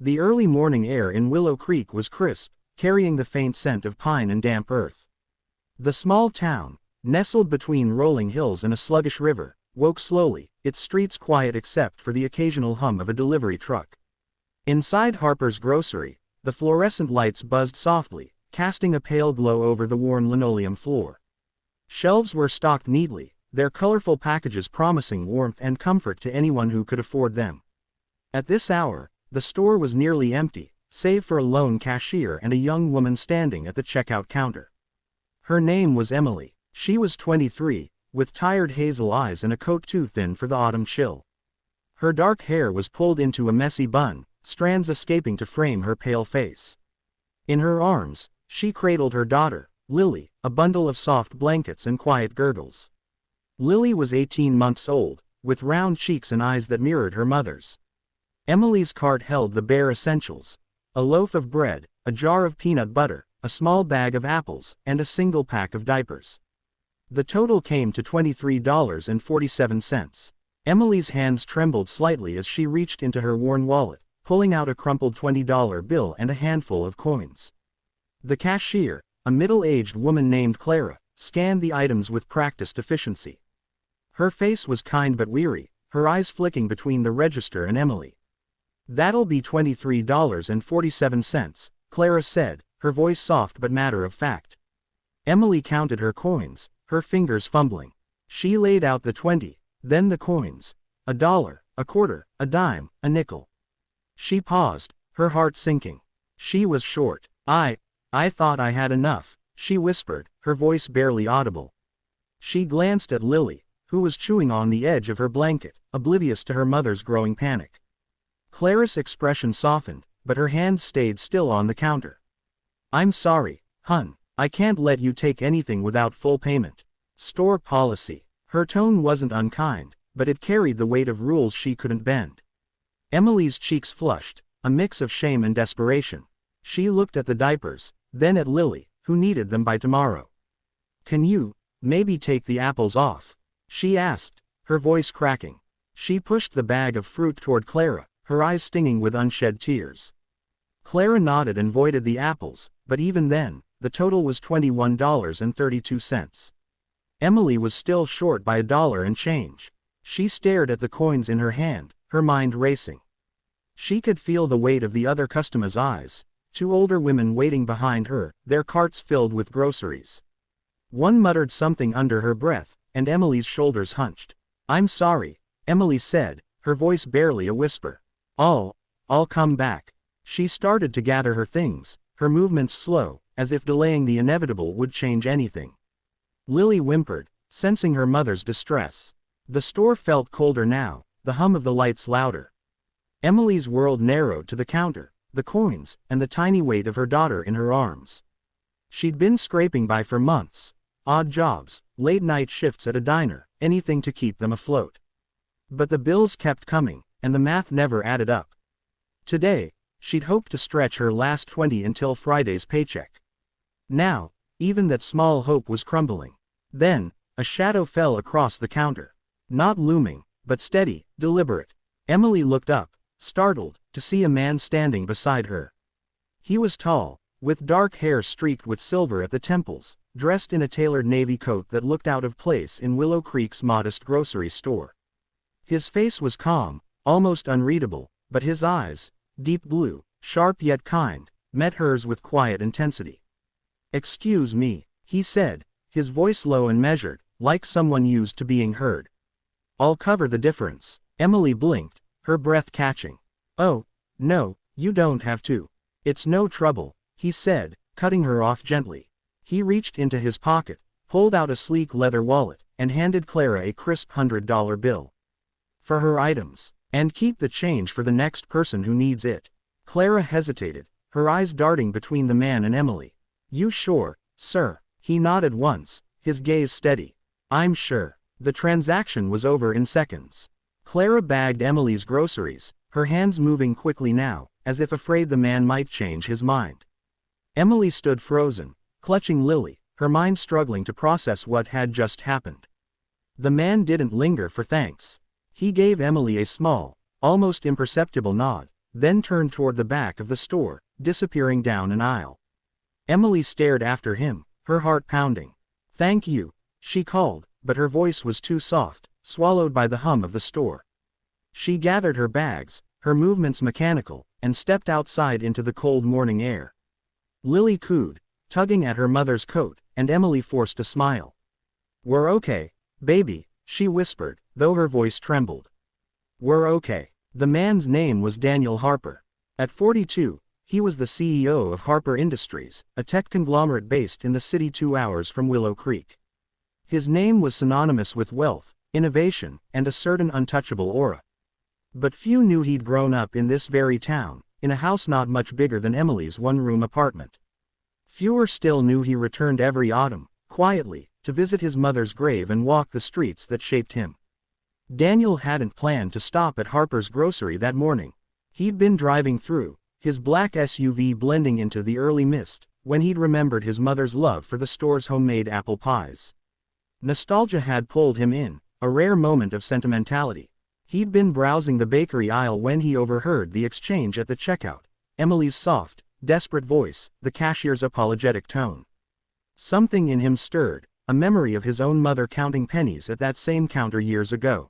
The early morning air in Willow Creek was crisp, carrying the faint scent of pine and damp earth. The small town, nestled between rolling hills and a sluggish river, woke slowly, its streets quiet except for the occasional hum of a delivery truck. Inside Harper's grocery, the fluorescent lights buzzed softly, casting a pale glow over the worn linoleum floor. Shelves were stocked neatly, their colorful packages promising warmth and comfort to anyone who could afford them. At this hour, the store was nearly empty, save for a lone cashier and a young woman standing at the checkout counter. Her name was Emily. She was 23, with tired hazel eyes and a coat too thin for the autumn chill. Her dark hair was pulled into a messy bun, strands escaping to frame her pale face. In her arms, she cradled her daughter, Lily, a bundle of soft blankets and quiet girdles. Lily was 18 months old, with round cheeks and eyes that mirrored her mother's. Emily's cart held the bare essentials: a loaf of bread, a jar of peanut butter, a small bag of apples, and a single pack of diapers. The total came to $23.47. Emily's hands trembled slightly as she reached into her worn wallet, pulling out a crumpled $20 bill and a handful of coins. The cashier, a middle-aged woman named Clara, scanned the items with practiced efficiency. Her face was kind but weary, her eyes flicking between the register and Emily. "That'll be $23.47, Clara said, her voice soft but matter-of-fact. Emily counted her coins, her fingers fumbling. She laid out the 20, then the coins. A dollar, a quarter, a dime, a nickel. She paused, her heart sinking. She was short. I thought I had enough," she whispered, her voice barely audible. She glanced at Lily, who was chewing on the edge of her blanket, oblivious to her mother's growing panic. Clara's expression softened, but her hand stayed still on the counter. "I'm sorry, hun. I can't let you take anything without full payment. Store policy." Her tone wasn't unkind, but it carried the weight of rules she couldn't bend. Emily's cheeks flushed, a mix of shame and desperation. She looked at the diapers, then at Lily, who needed them by tomorrow. "Can you, maybe take the apples off?" she asked, her voice cracking. She pushed the bag of fruit toward Clara, her eyes stinging with unshed tears. Clara nodded and voided the apples, but even then, the total was $21.32. Emily was still short by $1 and change. She stared at the coins in her hand, her mind racing. She could feel the weight of the other customers' eyes, two older women waiting behind her, their carts filled with groceries. One muttered something under her breath, and Emily's shoulders hunched. "I'm sorry," Emily said, her voice barely a whisper. I'll come back." She started to gather her things, her movements slow, as if delaying the inevitable would change anything. Lily whimpered, sensing her mother's distress. The store felt colder now, the hum of the lights louder. Emily's world narrowed to the counter, the coins, and the tiny weight of her daughter in her arms. She'd been scraping by for months. Odd jobs, late-night shifts at a diner, anything to keep them afloat. But the bills kept coming, and the math never added up. Today, she'd hoped to stretch her last 20 until Friday's paycheck. Now, even that small hope was crumbling. Then, a shadow fell across the counter. Not looming, but steady, deliberate. Emily looked up, startled, to see a man standing beside her. He was tall, with dark hair streaked with silver at the temples, dressed in a tailored navy coat that looked out of place in Willow Creek's modest grocery store. His face was calm, almost unreadable, but his eyes, deep blue, sharp yet kind, met hers with quiet intensity. "Excuse me," he said, his voice low and measured, like someone used to being heard. "I'll cover the difference." Emily blinked, her breath catching. "Oh, no, you don't have to. It's no trouble," he said, cutting her off gently. He reached into his pocket, pulled out a sleek leather wallet, and handed Clara a crisp $100 bill. "For her items. And keep the change for the next person who needs it." Clara hesitated, her eyes darting between the man and Emily. "You sure, sir?" He nodded once, his gaze steady. "I'm sure." The transaction was over in seconds. Clara bagged Emily's groceries, her hands moving quickly now, as if afraid the man might change his mind. Emily stood frozen, clutching Lily, her mind struggling to process what had just happened. The man didn't linger for thanks. He gave Emily a small, almost imperceptible nod, then turned toward the back of the store, disappearing down an aisle. Emily stared after him, her heart pounding. "Thank you," she called, but her voice was too soft, swallowed by the hum of the store. She gathered her bags, her movements mechanical, and stepped outside into the cold morning air. Lily cooed, tugging at her mother's coat, and Emily forced a smile. "We're okay, baby," she whispered, though her voice trembled. "We're okay." The man's name was Daniel Harper. At 42, he was the CEO of Harper Industries, a tech conglomerate based in the city 2 hours from Willow Creek. His name was synonymous with wealth, innovation, and a certain untouchable aura. But few knew he'd grown up in this very town, in a house not much bigger than Emily's one-room apartment. Fewer still knew he returned every autumn, quietly, to visit his mother's grave and walk the streets that shaped him. Daniel hadn't planned to stop at Harper's grocery that morning. He'd been driving through, his black SUV blending into the early mist, when he'd remembered his mother's love for the store's homemade apple pies. Nostalgia had pulled him in, a rare moment of sentimentality. He'd been browsing the bakery aisle when he overheard the exchange at the checkout, Emily's soft, desperate voice, the cashier's apologetic tone. Something in him stirred, a memory of his own mother counting pennies at that same counter years ago.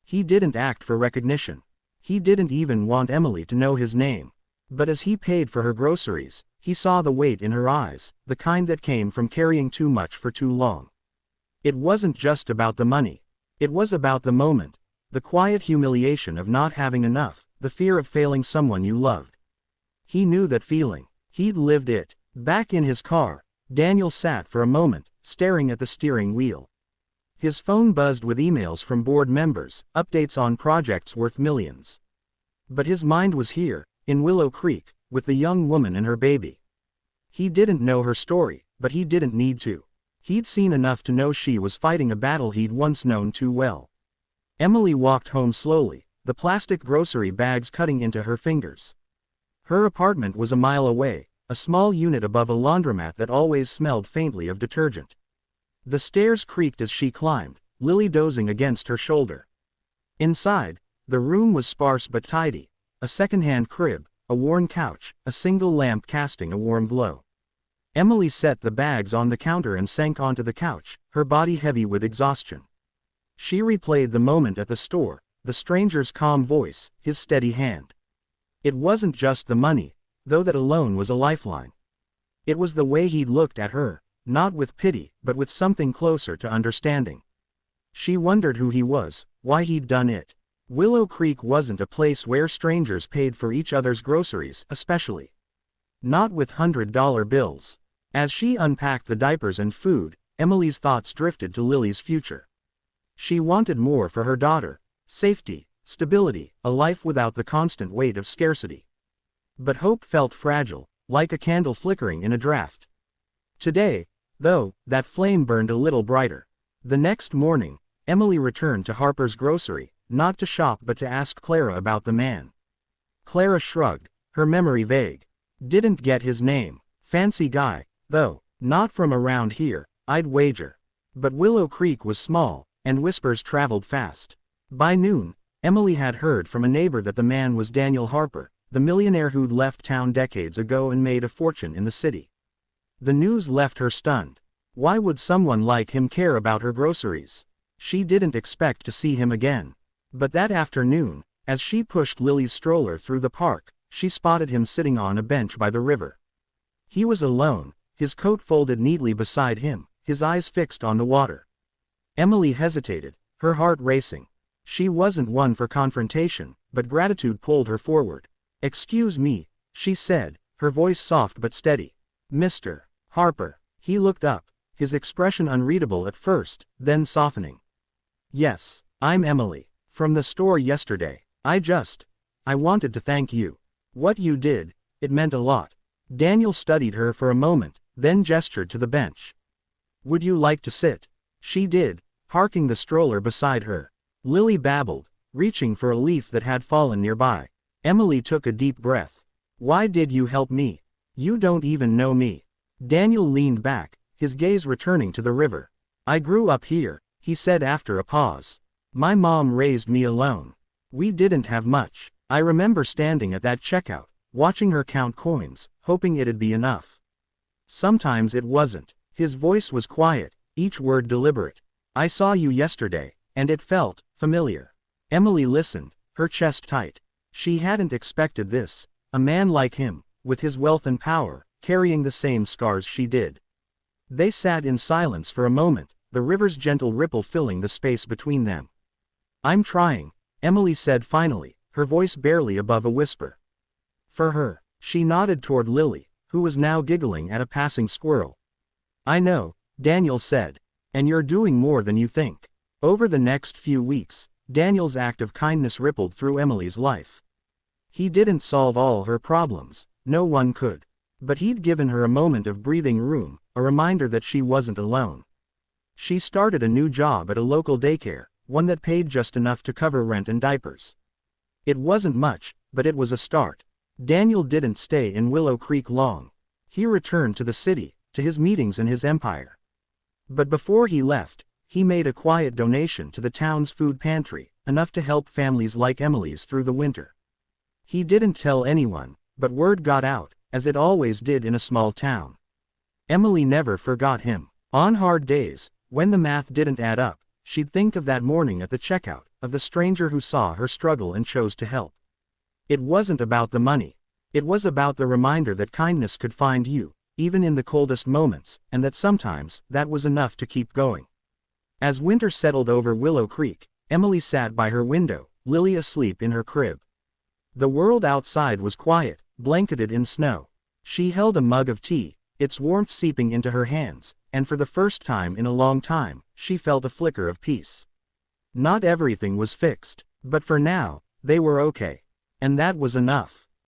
He didn't act for recognition. He didn't even want Emily to know his name. But as he paid for her groceries, he saw the weight in her eyes, the kind that came from carrying too much for too long. It wasn't just about the money. It was about the moment, the quiet humiliation of not having enough, the fear of failing someone you loved. He knew that feeling. He'd lived it. Back in his car, Daniel sat for a moment, staring at the steering wheel. His phone buzzed with emails from board members, updates on projects worth millions. But his mind was here, in Willow Creek, with the young woman and her baby. He didn't know her story, but he didn't need to. He'd seen enough to know she was fighting a battle he'd once known too well. Emily walked home slowly, the plastic grocery bags cutting into her fingers. Her apartment was a mile away, a small unit above a laundromat that always smelled faintly of detergent. The stairs creaked as she climbed, Lily dozing against her shoulder. Inside, the room was sparse but tidy, a second-hand crib, a worn couch, a single lamp casting a warm glow. Emily set the bags on the counter and sank onto the couch, her body heavy with exhaustion. She replayed the moment at the store, the stranger's calm voice, his steady hand. It wasn't just the money, though that alone was a lifeline. It was the way he'd looked at her, not with pity, but with something closer to understanding. She wondered who he was, why he'd done it. Willow Creek wasn't a place where strangers paid for each other's groceries, especially not with $100 bills. As she unpacked the diapers and food, Emily's thoughts drifted to Lily's future. She wanted more for her daughter: safety, stability, a life without the constant weight of scarcity. But hope felt fragile, like a candle flickering in a draft. Today, though, that flame burned a little brighter. The next morning, Emily returned to Harper's grocery, not to shop but to ask Clara about the man. Clara shrugged, her memory vague. Didn't get his name. Fancy guy, though, not from around here, I'd wager. But Willow Creek was small, and whispers traveled fast. By noon, Emily had heard from a neighbor that the man was Daniel Harper, the millionaire who'd left town decades ago and made a fortune in the city. The news left her stunned. Why would someone like him care about her groceries? She didn't expect to see him again. But that afternoon, as she pushed Lily's stroller through the park, she spotted him sitting on a bench by the river. He was alone, his coat folded neatly beside him, his eyes fixed on the water. Emily hesitated, her heart racing. She wasn't one for confrontation, but gratitude pulled her forward. "Excuse me," she said, her voice soft but steady. "Mr. Harper." He looked up, his expression unreadable at first, then softening. "Yes, I'm Emily. From the store yesterday. I wanted to thank you. What you did, it meant a lot." Daniel studied her for a moment, then gestured to the bench. "Would you like to sit?" She did, parking the stroller beside her. Lily babbled, reaching for a leaf that had fallen nearby. Emily took a deep breath. "Why did you help me? You don't even know me." Daniel leaned back, his gaze returning to the river. "I grew up here," he said after a pause. "My mom raised me alone. We didn't have much. I remember standing at that checkout, watching her count coins, hoping it'd be enough. Sometimes it wasn't. His voice was quiet, each word deliberate. I saw you yesterday, and it felt familiar. Emily listened, her chest tight. She hadn't expected this. A man like him, with his wealth and power, carrying the same scars she did. They sat in silence for a moment, the river's gentle ripple filling the space between them. I'm trying, Emily said finally, her voice barely above a whisper. For her. She nodded toward Lily, who was now giggling at a passing squirrel. I know, Daniel said. And you're doing more than you think. Over the next few weeks, Daniel's act of kindness rippled through Emily's life. He didn't solve all her problems, no one could. But he'd given her a moment of breathing room, a reminder that she wasn't alone. She started a new job at a local daycare, one that paid just enough to cover rent and diapers. It wasn't much, but it was a start. Daniel didn't stay in Willow Creek long. He returned to the city, to his meetings and his empire. But before he left, he made a quiet donation to the town's food pantry, enough to help families like Emily's through the winter. He didn't tell anyone, but word got out, as it always did in a small town. Emily never forgot him. On hard days, when the math didn't add up, she'd think of that morning at the checkout, of the stranger who saw her struggle and chose to help. It wasn't about the money. It was about the reminder that kindness could find you, even in the coldest moments, and that sometimes, that was enough to keep going. As winter settled over Willow Creek, Emily sat by her window, Lily asleep in her crib. The world outside was quiet, blanketed in snow. She held a mug of tea, its warmth seeping into her hands, and for the first time in a long time, she felt a flicker of peace. Not everything was fixed, but for now, they were okay. And that was enough.